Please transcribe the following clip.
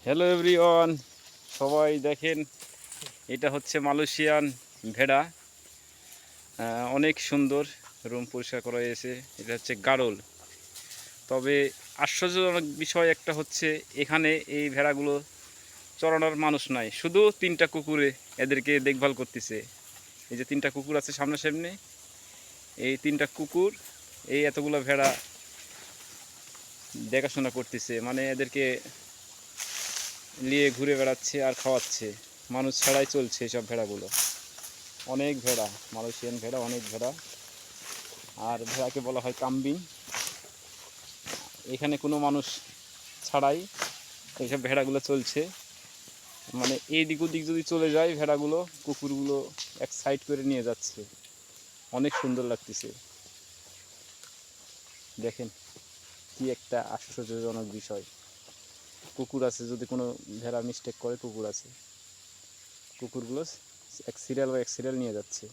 Hello everyone, সবাই দেখেন, এটা হচ্ছে মালয়েশিয়ান ভেড়া। অনেক সুন্দর, রুম পরিষ্কার করা হয়েছে। এটা হচ্ছে গাড়ল। তবে আশ্চর্যজনক বিষয় একটা হচ্ছে, এখানে এই ভেড়াগুলো চড়ানোর মানুষ নাই, শুধু তিনটা কুকুরে এদেরকে দেখভাল করতেছে। এই যে তিনটা কুকুর আছে সামনাসামনি, এই তিনটা কুকুর এই এতগুলো ভেড়া দেখাশোনা করতেছে, মানে এদেরকে নিয়ে ঘুরে বেড়াচ্ছে আর খাওয়াচ্ছে। মানুষ ছাড়াই চলছে এইসব ভেড়াগুলো। অনেক ভেড়া, মালয়েশিয়ান ভেড়া, অনেক ভেড়া। আর ভেড়াকে বলা হয় কাম্বিং। এখানে কোনো মানুষ ছাড়াই এইসব ভেড়াগুলো চলছে। মানে এই দিক ওদিক যদি চলে যায় ভেড়াগুলো, কুকুরগুলো এক সাইড করে নিয়ে যাচ্ছে। অনেক সুন্দর লাগতেছে। দেখেন কি একটা আশ্চর্যজনক বিষয়। কুকুর আছে, যদি কোনো ভেড়া মিস্টেক করে কুকুর আছে, কুকুরগুলো এক সিরিয়াল বা এক সিরিয়াল নিয়ে যাচ্ছে।